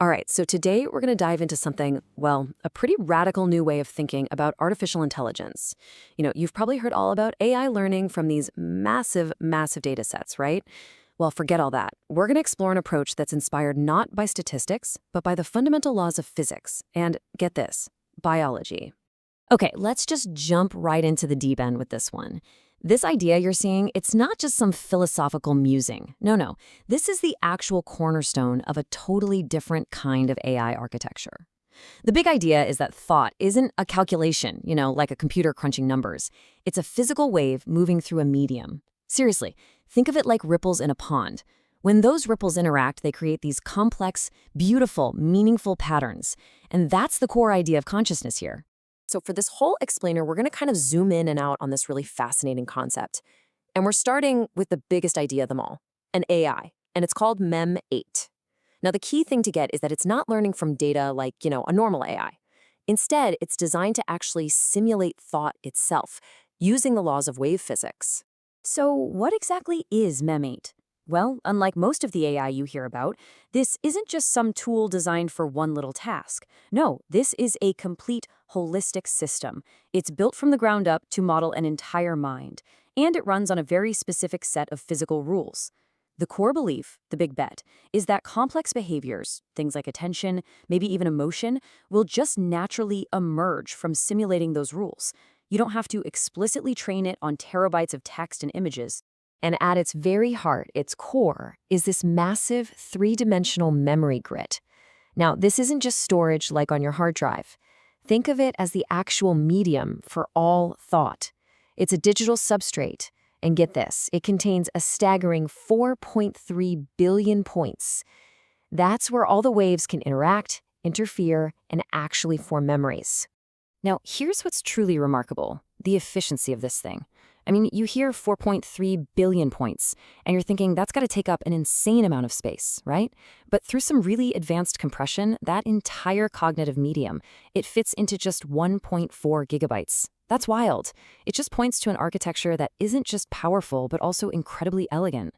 All right, so today we're going to dive into something, well, a pretty radical new way of thinking about artificial intelligence. You've probably heard all about AI learning from these massive, massive data sets, right? Well, forget all that. We're going to explore an approach that's inspired not by statistics, but by the fundamental laws of physics and, get this, biology. Okay, let's just jump right into the deep end with this one. This idea you're seeing, it's not just some philosophical musing. No, no. This is the actual cornerstone of a totally different kind of AI architecture. The big idea is that thought isn't a calculation, like a computer crunching numbers. It's a physical wave moving through a medium. Seriously, think of it like ripples in a pond. When those ripples interact, they create these complex, beautiful, meaningful patterns. And that's the core idea of consciousness here. So for this whole explainer, we're going to kind of zoom in and out on this really fascinating concept. And we're starting with the biggest idea of them all, an AI, and it's called MEM8. Now, the key thing to get is that it's not learning from data like, a normal AI. Instead, it's designed to actually simulate thought itself, using the laws of wave physics. So what exactly is MEM8? Well, unlike most of the AI you hear about, this isn't just some tool designed for one little task. No, this is a complete, holistic system. It's built from the ground up to model an entire mind, and it runs on a very specific set of physical rules. The core belief, the big bet, is that complex behaviors, things like attention, maybe even emotion, will just naturally emerge from simulating those rules. You don't have to explicitly train it on terabytes of text and images. And at its very heart, its core, is this massive three-dimensional memory grid. Now, this isn't just storage like on your hard drive. Think of it as the actual medium for all thought. It's a digital substrate. And get this, it contains a staggering 4.3 billion points. That's where all the waves can interact, interfere, and actually form memories. Now, here's what's truly remarkable, the efficiency of this thing. I mean, you hear 4.3 billion points, and you're thinking that's got to take up an insane amount of space, right? But through some really advanced compression, that entire cognitive medium, it fits into just 1.4 gigabytes. That's wild. It just points to an architecture that isn't just powerful, but also incredibly elegant.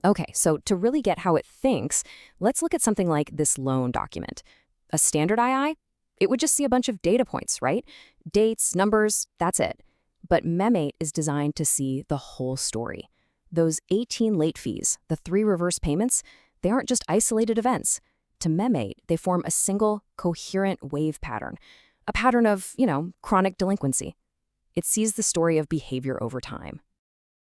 Okay, so to really get how it thinks, let's look at something like this loan document. A standard II? It would just see a bunch of data points, right? Dates, numbers, that's it. But MEM8 is designed to see the whole story. Those 18 late fees, the 3 reverse payments, they aren't just isolated events. To MEM8, they form a single, coherent wave pattern, a pattern of, chronic delinquency. It sees the story of behavior over time.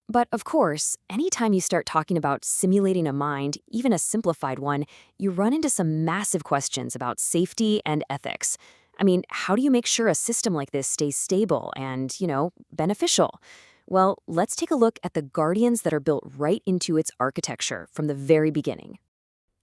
But of course, anytime you start talking about simulating a mind, even a simplified one, you run into some massive questions about safety and ethics. I mean, how do you make sure a system like this stays stable and, beneficial? Well, let's take a look at the guardians that are built right into its architecture from the very beginning.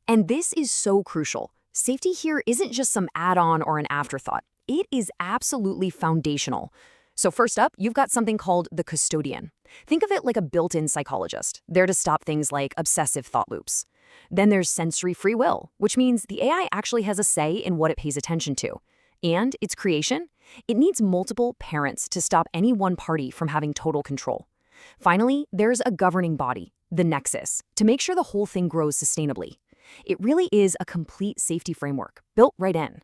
And this is so crucial. Safety here isn't just some add-on or an afterthought. It is absolutely foundational. So first up, you've got something called the custodian. Think of it like a built-in psychologist, there to stop things like obsessive thought loops. Then there's sensory free will, which means the AI actually has a say in what it pays attention to. And its creation? It needs multiple parents to stop any one party from having total control. Finally, there's a governing body, the nexus, to make sure the whole thing grows sustainably. It really is a complete safety framework, built right in.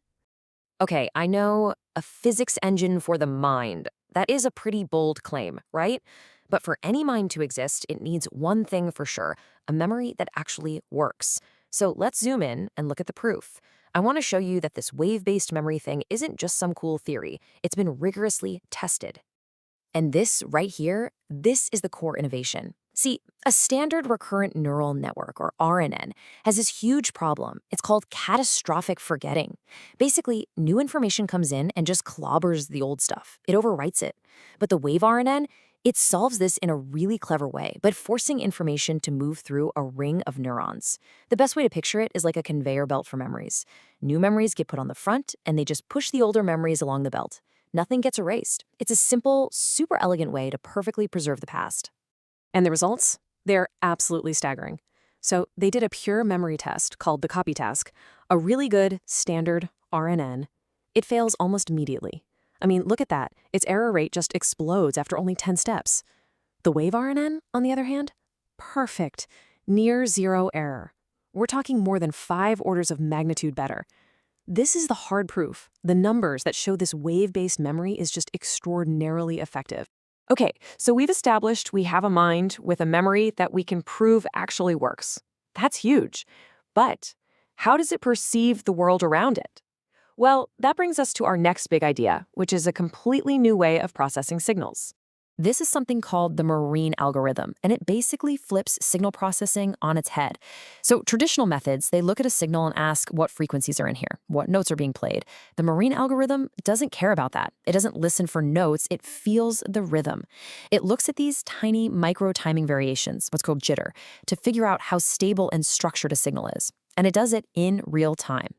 Okay, I know a physics engine for the mind. That is a pretty bold claim, right? But for any mind to exist, it needs one thing for sure, a memory that actually works. So let's zoom in and look at the proof. I want to show you that this wave-based memory thing isn't just some cool theory. It's been rigorously tested. And this right here, this is the core innovation. See, a standard recurrent neural network, or RNN, has this huge problem. It's called catastrophic forgetting. Basically, new information comes in and just clobbers the old stuff. It overwrites it. But the wave RNN, it solves this in a really clever way, but forcing information to move through a ring of neurons. The best way to picture it is like a conveyor belt for memories. New memories get put on the front, and they just push the older memories along the belt. Nothing gets erased. It's a simple, super elegant way to perfectly preserve the past. And the results? They're absolutely staggering. So they did a pure memory test called the copy task, a really good standard RNN. It fails almost immediately. I mean, look at that. Its error rate just explodes after only 10 steps. The wave RNN, on the other hand? Perfect. Near zero error. We're talking more than 5 orders of magnitude better. This is the hard proof, the numbers that show this wave-based memory is just extraordinarily effective. Okay, so we've established we have a mind with a memory that we can prove actually works. That's huge. But how does it perceive the world around it? Well, that brings us to our next big idea, which is a completely new way of processing signals. This is something called the marine algorithm, and it basically flips signal processing on its head. So traditional methods, they look at a signal and ask what frequencies are in here, what notes are being played. The marine algorithm doesn't care about that. It doesn't listen for notes, it feels the rhythm. It looks at these tiny micro-timing variations, what's called jitter, to figure out how stable and structured a signal is. And it does it in real time.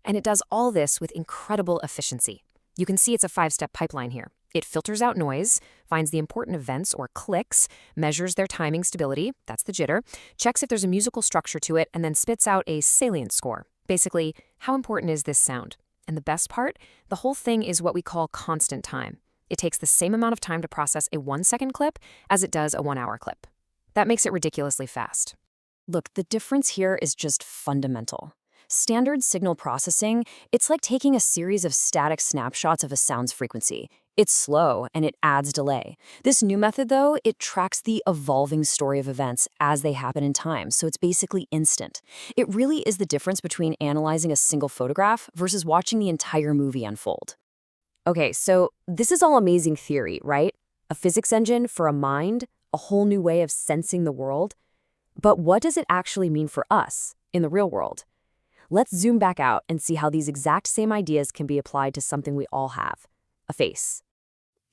And it does all this with incredible efficiency. You can see it's a 5-step pipeline here. It filters out noise, finds the important events or clicks, measures their timing stability, that's the jitter, checks if there's a musical structure to it, and then spits out a salience score. Basically, how important is this sound? And the best part? The whole thing is what we call constant time. It takes the same amount of time to process a 1-second clip as it does a 1-hour clip. That makes it ridiculously fast. Look, the difference here is just fundamental. Standard signal processing, it's like taking a series of static snapshots of a sound's frequency. It's slow and it adds delay. This new method, though, it tracks the evolving story of events as they happen in time, so it's basically instant. It really is the difference between analyzing a single photograph versus watching the entire movie unfold. Okay, so this is all amazing theory, right? A physics engine for a mind, a whole new way of sensing the world. But what does it actually mean for us in the real world? Let's zoom back out and see how these exact same ideas can be applied to something we all have, a face.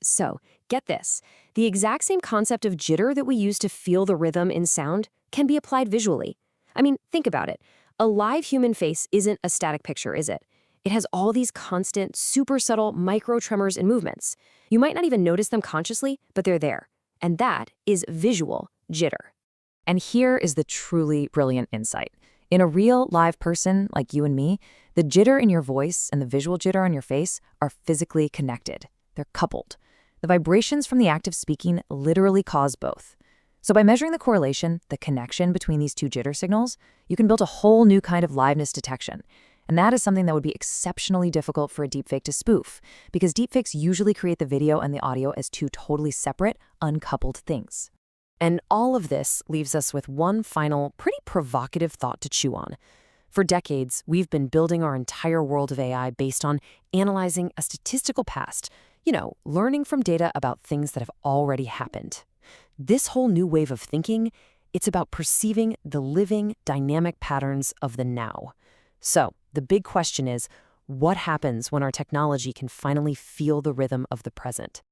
So, get this. The exact same concept of jitter that we use to feel the rhythm in sound can be applied visually. I mean, think about it. A live human face isn't a static picture, is it? It has all these constant, super subtle micro tremors and movements. You might not even notice them consciously, but they're there. And that is visual jitter. And here is the truly brilliant insight. In a real, live person like you and me, the jitter in your voice and the visual jitter on your face are physically connected. They're coupled. The vibrations from the act of speaking literally cause both. So by measuring the correlation, the connection between these two jitter signals, you can build a whole new kind of liveness detection. And that is something that would be exceptionally difficult for a deepfake to spoof, because deepfakes usually create the video and the audio as two totally separate, uncoupled things. And all of this leaves us with one final, pretty provocative thought to chew on. For decades, we've been building our entire world of AI based on analyzing a statistical past, learning from data about things that have already happened. This whole new wave of thinking, it's about perceiving the living, dynamic patterns of the now. So, the big question is, what happens when our technology can finally feel the rhythm of the present?